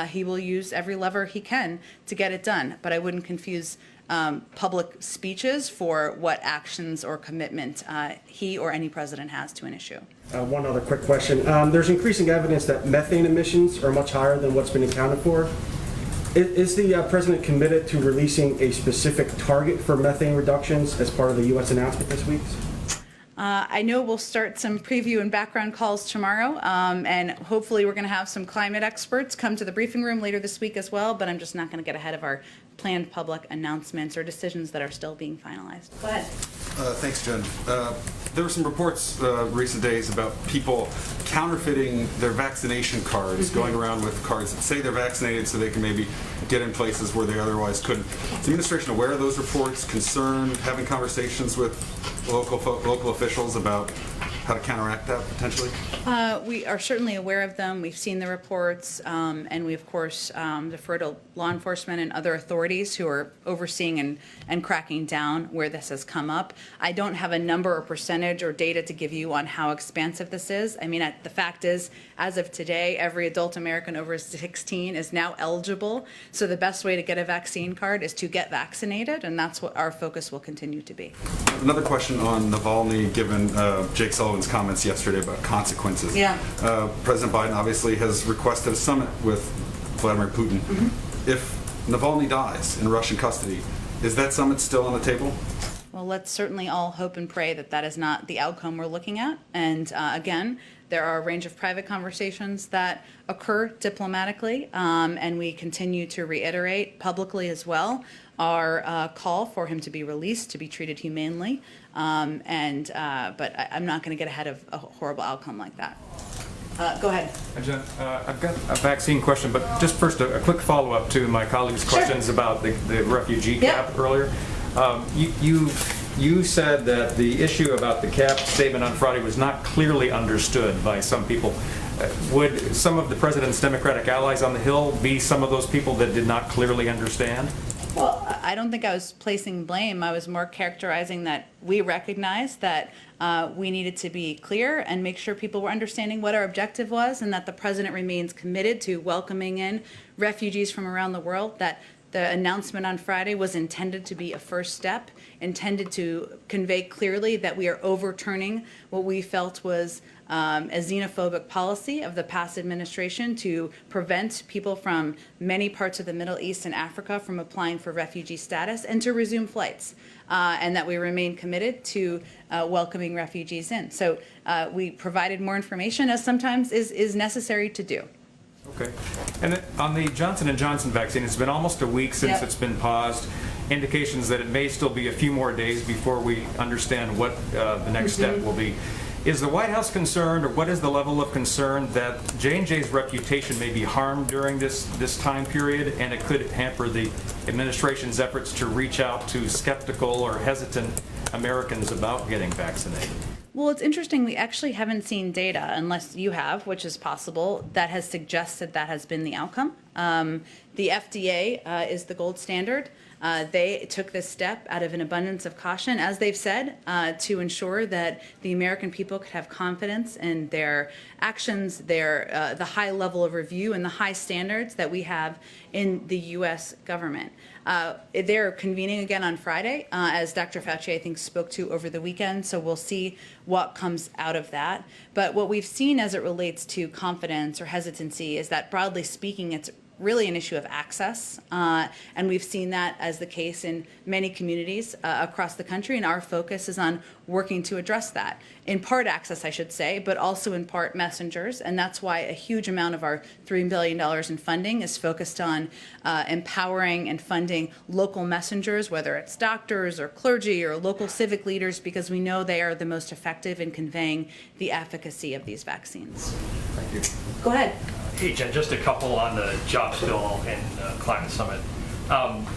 he will use every lever he can to get it done. But I wouldn't confuse public speeches for what actions or commitment he or any president has to an issue. One other quick question. There's increasing evidence that methane emissions are much higher than what's been accounted for. Is the president committed to releasing a specific target for methane reductions as part of the U.S. announcement this week? I know we'll start some preview and background calls tomorrow, and hopefully we're going to have some climate experts come to the briefing room later this week as well, but I'm just not going to get ahead of our planned public announcements or decisions that are still being finalized. Go ahead. Thanks, Jen. There were some reports recent days about people counterfeiting their vaccination cards, going around with cards that say they're vaccinated so they can maybe get in places where they otherwise couldn't. Is the administration aware of those reports, concerned, having conversations with local officials about how to counteract that potentially? We are certainly aware of them. We've seen the reports, and we, of course, defer to law enforcement and other authorities who are overseeing and cracking down where this has come up. I don't have a number or percentage or data to give you on how expansive this is. I mean, the fact is, as of today, every adult American over 16 is now eligible. So the best way to get a vaccine card is to get vaccinated, and that's what our focus will continue to be. Another question on Navalny, given Jake Sullivan's comments yesterday about consequences. Yeah. President Biden obviously has requested a summit with Vladimir Putin. If Navalny dies in Russian custody, is that summit still on the table? Well, let's certainly all hope and pray that that is not the outcome we're looking at. And again, there are a range of private conversations that occur diplomatically, and we continue to reiterate publicly as well our call for him to be released, to be treated humanely. But I'm not going to get ahead of a horrible outcome like that. Go ahead. Jen, I've got a vaccine question, but just first a quick follow-up to my colleague's questions about the refugee cap earlier. You said that the issue about the cap statement on Friday was not clearly understood by some people. Would some of the president's Democratic allies on the Hill be some of those people that did not clearly understand? Well, I don't think I was placing blame. I was more characterizing that we recognized that we needed to be clear and make sure people were understanding what our objective was, and that the president remains committed to welcoming in refugees from around the world, that the announcement on Friday was intended to be a first step, intended to convey clearly that we are overturning what we felt was a xenophobic policy of the past administration to prevent people from many parts of the Middle East and Africa from applying for refugee status and to resume flights, and that we remain committed to welcoming refugees in. So we provided more information, as sometimes is necessary to do. Okay. And on the Johnson & Johnson vaccine, it's been almost a week since it's been paused. Indications that it may still be a few more days before we understand what the next step will be. Is the White House concerned, or what is the level of concern that J&J's reputation may be harmed during this time period, and it could hamper the administration's efforts to reach out to skeptical or hesitant Americans about getting vaccinated? Well, it's interesting. We actually haven't seen data, unless you have, which is possible, that has suggested that has been the outcome. The FDA is the gold standard. They took this step out of an abundance of caution, as they've said, to ensure that the American people could have confidence in their actions, the high level of review and the high standards that we have in the U.S. government. They're convening again on Friday, as Dr. Fauci, I think, spoke to over the weekend, so we'll see what comes out of that. But what we've seen as it relates to confidence or hesitancy is that, broadly speaking, it's really an issue of access, and we've seen that as the case in many communities across the country, and our focus is on working to address that. In part access, I should say, but also in part messengers, and that's why a huge amount of our $3 billion in funding is focused on empowering and funding local messengers, whether it's doctors or clergy or local civic leaders, because we know they are the most effective in conveying the efficacy of these vaccines. Thank you. Go ahead. Hey, Jen, just a couple on the jobs bill and climate summit.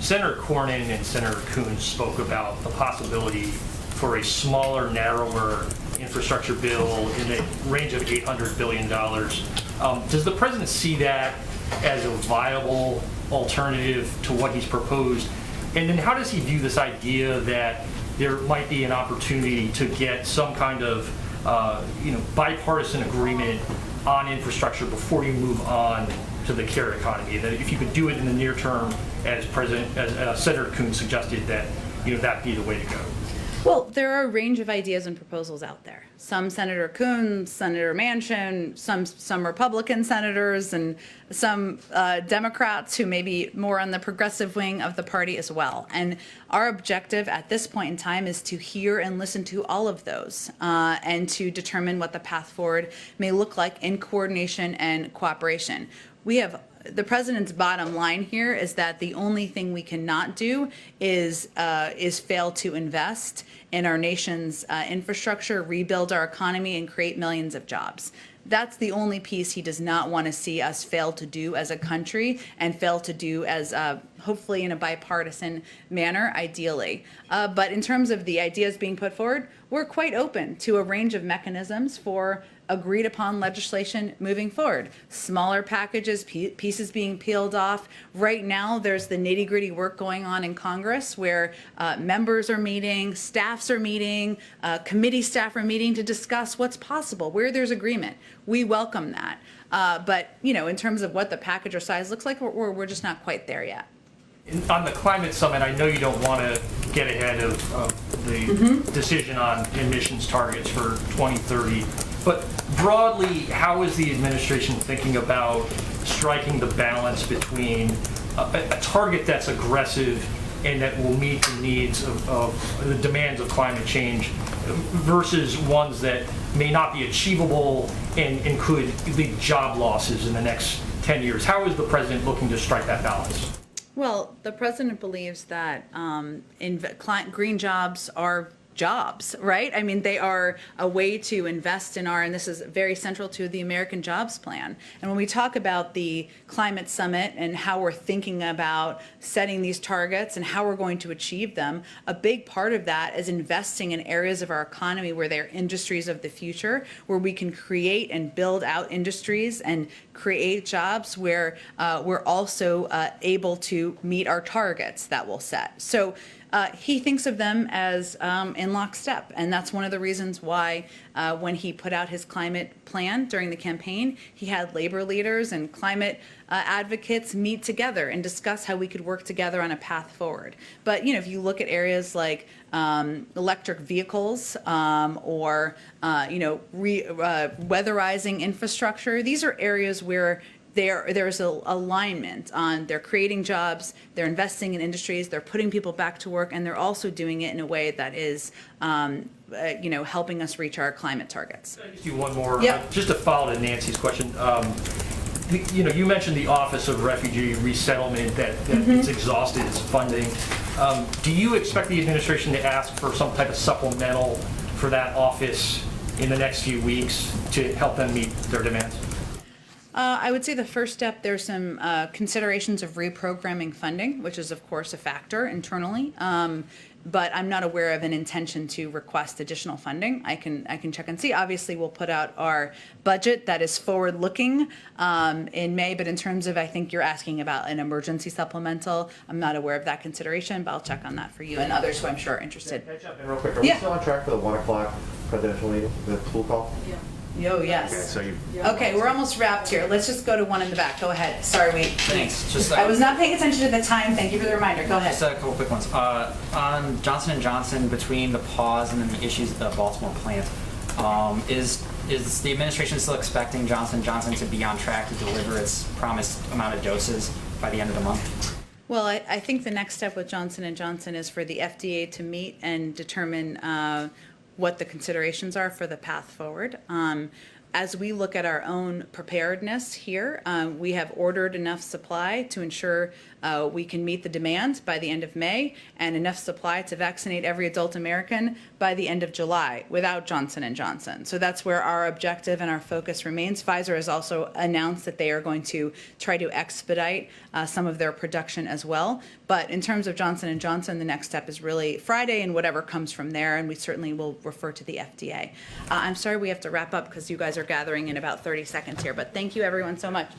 Senator Cornyn and Senator Coons spoke about the possibility for a smaller, narrower infrastructure bill in the range of $800 billion. Does the president see that as a viable alternative to what he's proposed? And then how does he view this idea that there might be an opportunity to get some kind of bipartisan agreement on infrastructure before you move on to the care economy. That if you could do it in the near term, as Senator Coons suggested, that that'd be the way to go. Well, there are a range of ideas and proposals out there. Some Senator Coons, Senator Manchin, some Republican senators, and some Democrats who may be more on the progressive wing of the party as well. And our objective at this point in time is to hear and listen to all of those and to determine what the path forward may look like in coordination and cooperation. The president's bottom line here is that the only thing we cannot do is fail to invest in our nation's infrastructure, rebuild our economy, and create millions of jobs. That's the only piece he does not want to see us fail to do as a country and fail to do as hopefully in a bipartisan manner, ideally. But in terms of the ideas being put forward, we're quite open to a range of mechanisms for agreed upon legislation moving forward. Smaller packages, pieces being peeled off. Right now, there's the nitty-gritty work going on in Congress where members are meeting, staffs are meeting, committee staff are meeting to discuss what's possible, where there's agreement. We welcome that. But, in terms of what the package or size looks like, we're just not quite there yet. On the climate summit, I know you don't want to get ahead of the decision on emissions targets for 2030, but broadly, how is the administration thinking about striking the balance between a target that's aggressive and that will meet the needs of the demands of climate change versus ones that may not be achievable and could lead to job losses in the next 10 years? How is the president looking to strike that balance? Well, the president believes that green jobs are jobs, right? I mean, they are a way to invest in and this is very central to the American Jobs Plan. And when we talk about the climate summit and how we're thinking about setting these targets and how we're going to achieve them, a big part of that is investing in areas of our economy where they're industries of the future, where we can create and build out industries and create jobs where we're also able to meet our targets that we'll set. So he thinks of them as in lockstep, and that's one of the reasons why when he put out his climate plan during the campaign, he had labor leaders and climate advocates meet together and discuss how we could work together on a path forward. But if you look at areas like electric vehicles or weatherizing infrastructure, these are areas where there's an alignment on they're creating jobs, they're investing in industries, they're putting people back to work, and they're also doing it in a way that is helping us reach our climate targets. Can I just do one more? Yeah. Just to follow to Nancy's question. You mentioned the Office of Refugee Resettlement that it's exhausted its funding. Do you expect the administration to ask for some type of supplemental for that office in the next few weeks to help them meet their demands? I would say the first step, there's some considerations of reprogramming funding, which is, of course, a factor internally. But I'm not aware of an intention to request additional funding. I can check and see. Obviously, we'll put out our budget that is forward-looking in May. But in terms of, I think you're asking about an emergency supplemental. I'm not aware of that consideration, but I'll check on that for you and others who I'm sure are interested. Can I jump in real quick? Are we still on track for the 1 o'clock presidential meeting, the school call? Yeah. Yo, yes. Okay, Okay, we're almost wrapped here. Let's just go to one in the back. Go ahead. Sorry, Thanks. Just I was not paying attention to the time. Thank you for the reminder. Go ahead. Just a couple quick ones. On Johnson & Johnson, between the pause and then the issues at the Baltimore plant, is the administration still expecting Johnson & Johnson to be on track to deliver its promised amount of doses by the end of the month? Well, I think the next step with Johnson & Johnson is for the FDA to meet and determine what the considerations are for the path forward. As we look at our own preparedness here, we have ordered enough supply to ensure we can meet the demand by the end of May and enough supply to vaccinate every adult American by the end of July without Johnson & Johnson. So that's where our objective and our focus remains. Pfizer has also announced that they are going to try to expedite some of their production as well. But in terms of Johnson & Johnson, the next step is really Friday and whatever comes from there, and we certainly will refer to the FDA. I'm sorry we have to wrap up because you guys are gathering in about 30 seconds here, but thank you everyone so much.